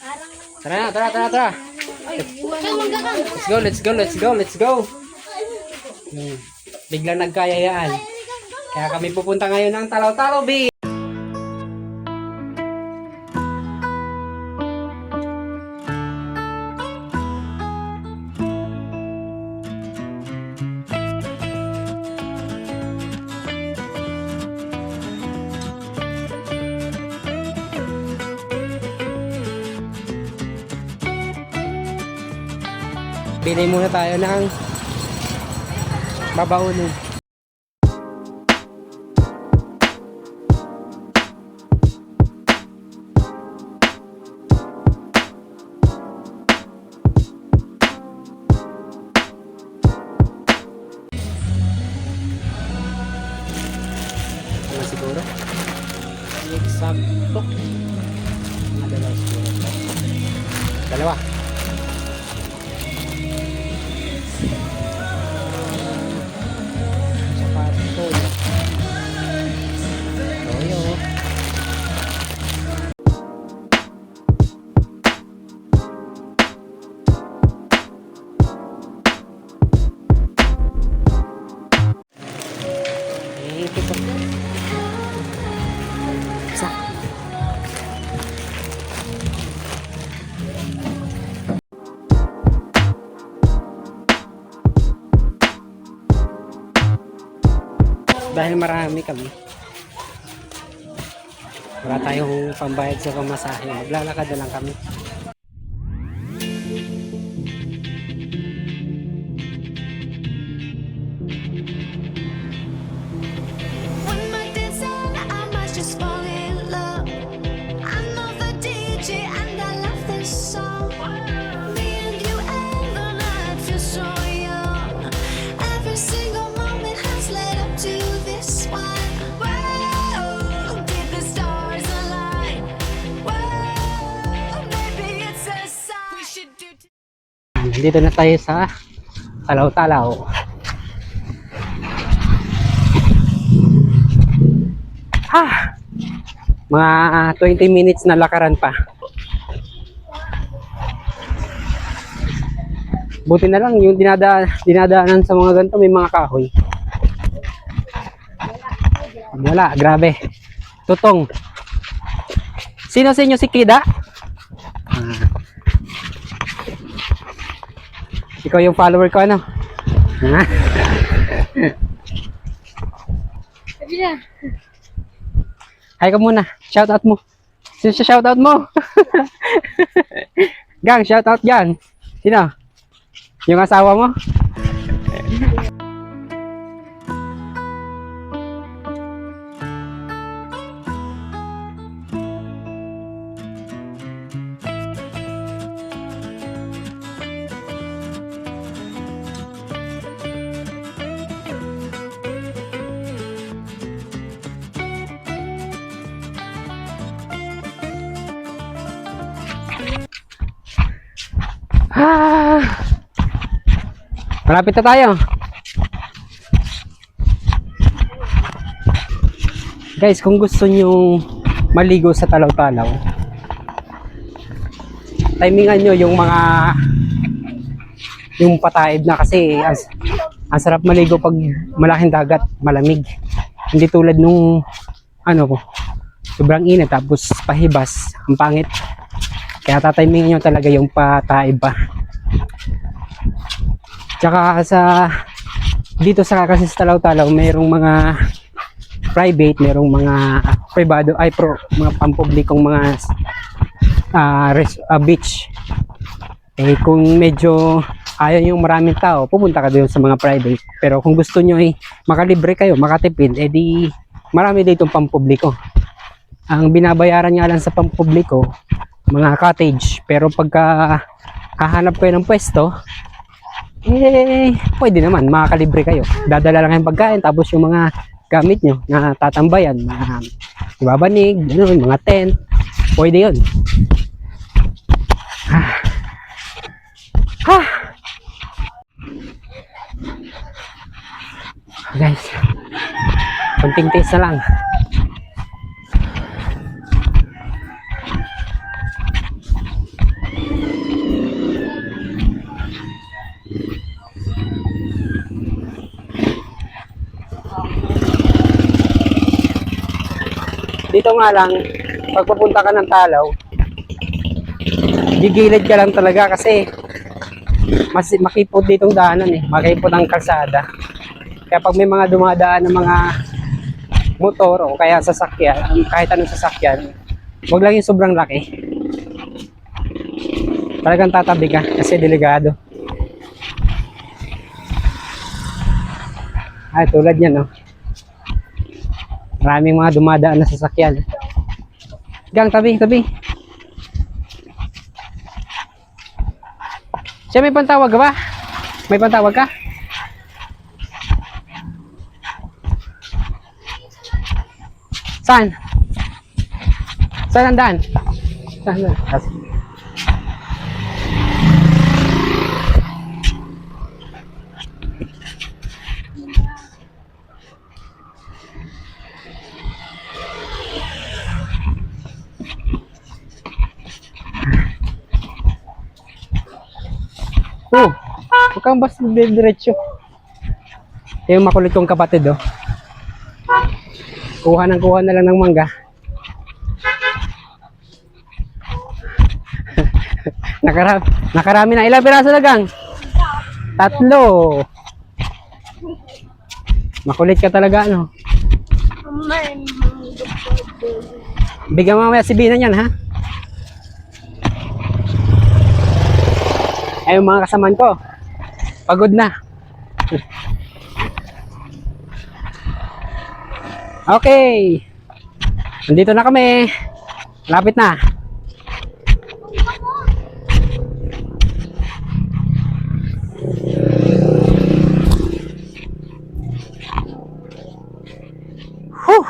Tara na, tara. Let's go. Biglang nagkayayaan. Kaya kami pupunta ngayon ng Talaw-Talaw Beach. Bili muna tayo ng babaunin. Ano siguro? Eksakto. Dalawa siguro. Dalawa. Dahil marami kami, wala tayong pambayad sa pamasahe, maglalakad na lang kami. Dito na tayo sa Talaw-Talaw. Mga 20 minutes na lakaran pa. Buti na lang yung dinadaanan sa mga ganito may mga kahoy. Wala, grabe. Tutong. Sino sa inyo si Kida? Ikaw yung follower ko, ano? Hi ka muna. Shoutout mo. Sino siya shoutout mo? Gang, shoutout yan. Sino? Yung asawa mo? Malapit na tayo. Guys, kung gusto nyo maligo sa Talaw-Talaw, timingan nyo yung pataid na, kasi ang sarap maligo pag malaking dagat, malamig. Hindi tulad nung sobrang init tapos pahibas, ang pangit. Kaya tatimingan nyo talaga yung pataid pa. Tsaka dito sa Talaw-Talaw, mayroong mga private, mayroong mga privado, mga pampublikong mga beach. Kung medyo ayaw yung maraming tao, pupunta ka doon sa mga private. Pero kung gusto nyo makalibre kayo, makatipid, di marami dito pampubliko. Ang binabayaran nga lang sa pampubliko, mga cottage. Pero pagka hahanap kayo ng pwesto, pwede naman, makakalibre kayo. Dadala lang yung pagkain, tapos yung mga gamit nyo na tatambayan, mga ibabanig, mga tent, pwede yun. Guys, konting taste na lang. Dito nga lang, pag pupunta ka ng Talaw, gigilid ka lang talaga kasi mas makipot ditong daanan eh. Makipot ang kalsada. Kaya pag may mga dumadaan ng mga motor o kaya sasakyan, kahit anong sasakyan, huwag lang yung sobrang laki. Talagang tatabi ka kasi delikado. Ay, tulad yan, no? Maraming mga dumadaan na sasakyan. Gang, tabi, tabi. Siya, may pantawag ka ba? May pantawag ka? Saan? Saan ang daan? Saan ang daan? Oh, huwag kang basta diretso. Yung makulit kong kapatid, oh. Kuha na lang ng mangga. Nakarami na. Ilang piraso na, gang? 3. Makulit ka talaga, ano? Bigyan mo mamaya si Bina yan, ha? Ay, yung mga kasamaan ko, pagod na. Okay. Nandito na kami. Lapit na. Whew.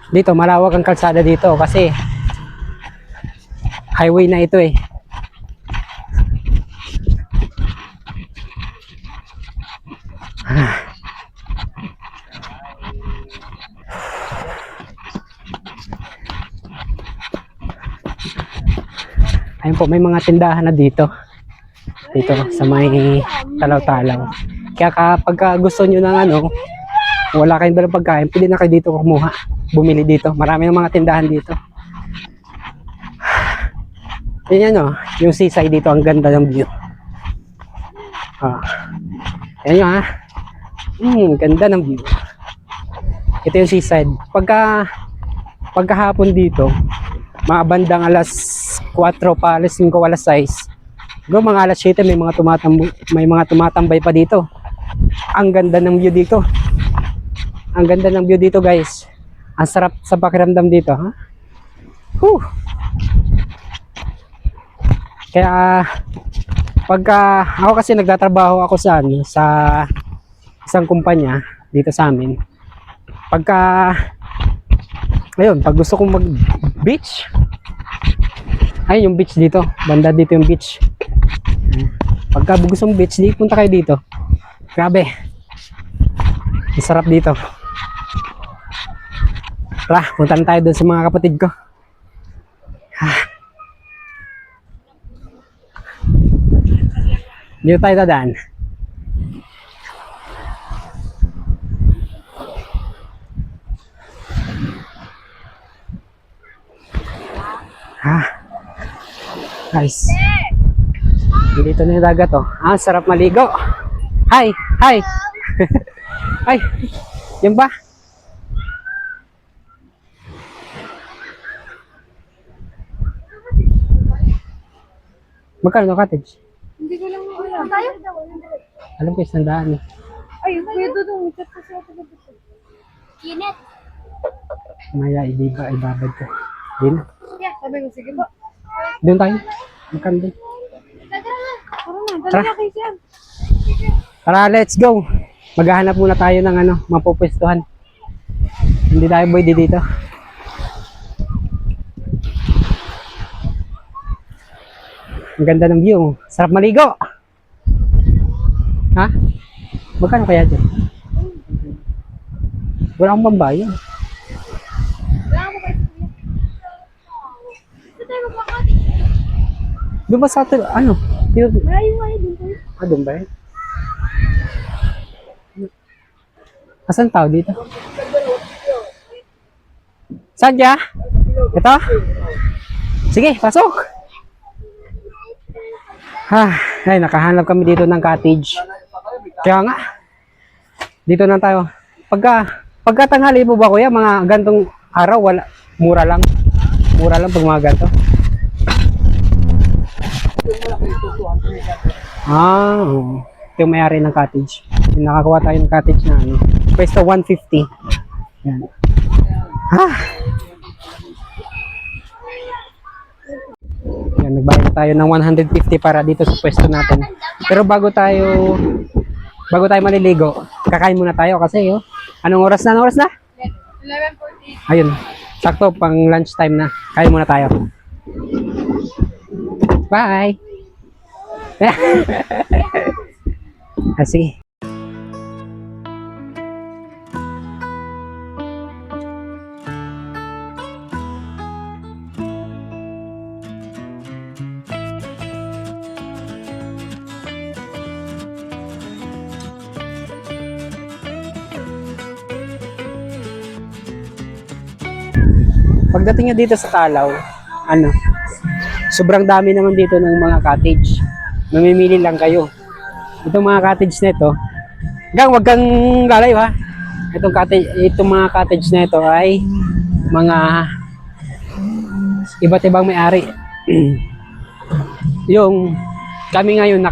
Dito, malawak ang kalsada dito kasi highway na ito eh. Ayun po, may mga tindahan na dito. Dito sa may Talaw-Talaw. Kaya kapag gusto nyo ng ano, wala kayong dalang pagkain, pwede na kayo dito kumuha. Bumili dito. Marami ng mga tindahan dito. Yan yan, oh, yung seaside dito, ang ganda ng view. Yan yun, ha. Ganda ng view. Ito yung seaside. Pagkahapon dito, mga bandang alas 4 pa, alas 5, alas 6. Mga alas 7 may mga tumatambay pa dito. Ang ganda ng view dito. Ang ganda ng view dito, guys. Ang sarap sa pakiramdam dito, ha? Whew. Kaya pagka ako kasi nagtatrabaho ako sa isang kumpanya dito sa amin. Ayun, pag gusto kong mag-beach, ayun yung beach dito. Banda dito yung beach. Pagka gusto mong beach, punta kayo dito. Grabe. Ang sarap dito. Tara, punta na tayo doon sa mga kapatid ko. Dito tayo dadaan. Guys. Dito na yung dagat, oh. Sarap maligo. Hi! Hi! Ay! Yan ba? Magkano cottage? Hindi ko lang alam. Tayo? Alam ko isang daan eh. Ay, kuya Dudong, may chat kasi ako dito. Kinit. Maya, ibabad ko. Din. Yeah, sabi ko, sige po. Doon tayo. Magkano din. Tara na, kayo siya. Tara, let's go. Maghahanap muna tayo ng mapupwestuhan. Hindi tayo pwede dito. Ang ganda ng view. Sarap maligo. Ha? Magkano kaya dyan? Wala akong pambayad. Wala ako ba? Ito tayo magpakati. Doon ba sa atin, ano? Malayo kayo dun po. Doon ba yun? Asan tao dito? Saan ka? Ito? Sige, pasok! Ay, nakahanap kami dito ng cottage. Kaya nga, dito na tayo. Pagkatanghali mo ba kuya, mga gantong araw, wala, mura lang. Mura lang pag mga ganto. Oo. Ito yung may-ari ng cottage. Yung nakakuha tayo ng cottage na ano. Pwesto 150. Yan. Yan, nagbayad na tayo ng 150 para dito sa pwesto natin. Pero bago tayo maliligo, kakain muna tayo kasi anong oras na? Anong oras na? 11:40. Ayun. Sakto pang lunch time na. Kain muna tayo. Bye. Sige. Pagdating nyo dito sa Talaw, sobrang dami naman dito ng mga cottage. Mamimili lang kayo. Itong mga cottage na ito, wag kang lalayo ha. Itong mga cottage na ito ay mga iba't ibang may-ari. Yung kami ngayon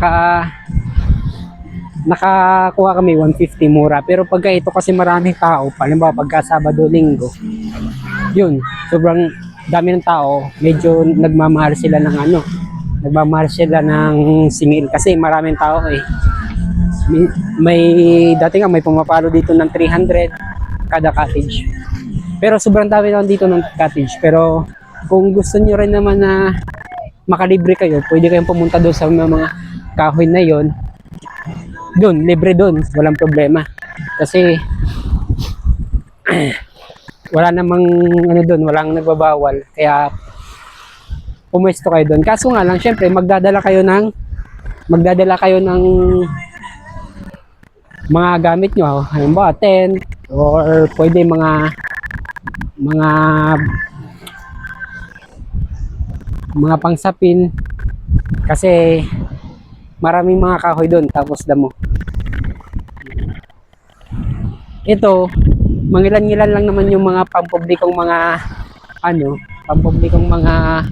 nakakuha kami 150 mura, pero pagka ito kasi maraming tao, halimbawa pagka Sabado, Linggo, yun, sobrang dami ng tao, medyo nagmamahal sila ng singil kasi maraming tao eh. May dati nga may pumapalo dito ng 300 kada cottage. Pero sobrang dami naman dito ng cottage. Pero kung gusto niyo rin naman na makalibre kayo, pwede kayong pumunta doon sa mga kahoy na yon. Doon, libre doon, walang problema. Kasi wala namang doon, walang nagbabawal. Kaya pumwesto kayo doon. Kaso nga lang, syempre, magdadala kayo ng mga gamit nyo. Halimbawa, tent, or pwede mga pangsapin. Kasi maraming mga kahoy doon, tapos damo. Ito, mangilan-ngilan lang naman yung mga pampublikong mga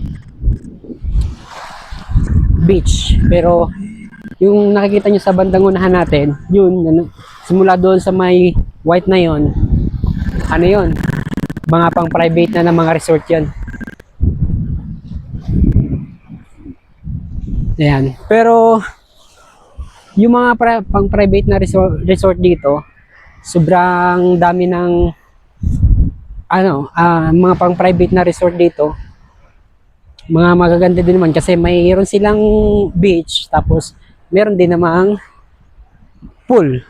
beach. Pero yung nakikita nyo sa bandang unahan natin, yun, simula doon sa may white na yun, mga pang private na ng mga resort yun. Ayan. Pero yung mga pang private na resort dito, sobrang dami ng mga pang private na resort dito. Mga magaganda din naman kasi mayroon silang beach, tapos meron din namang pool.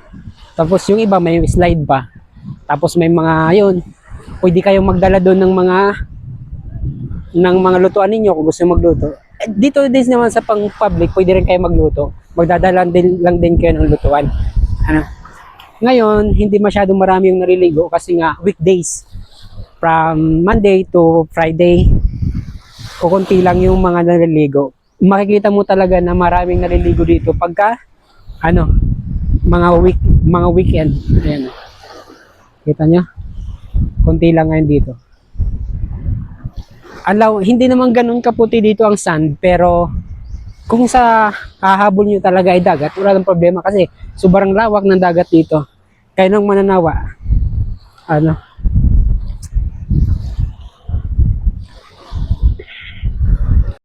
Tapos yung iba may slide pa. Tapos may pwede kayong magdala doon ng mga lutuan ninyo kung gusto magluto. Dito din naman sa pang public, pwede rin kayo magluto. Magdadala lang din kayo ng lutuan. Ngayon, hindi masyadong marami yung naliligo kasi nga weekdays. From Monday to Friday, kukunti lang yung mga naliligo. Makikita mo talaga na maraming naliligo dito pagka mga weekend. Ayan. Kita nyo? Kunti lang ngayon dito. Hindi naman ganun kaputi dito ang sand, pero kung sa hahabol nyo talaga ay dagat, wala ng problema kasi sobrang lawak ng dagat dito. Kaya nang mananawa,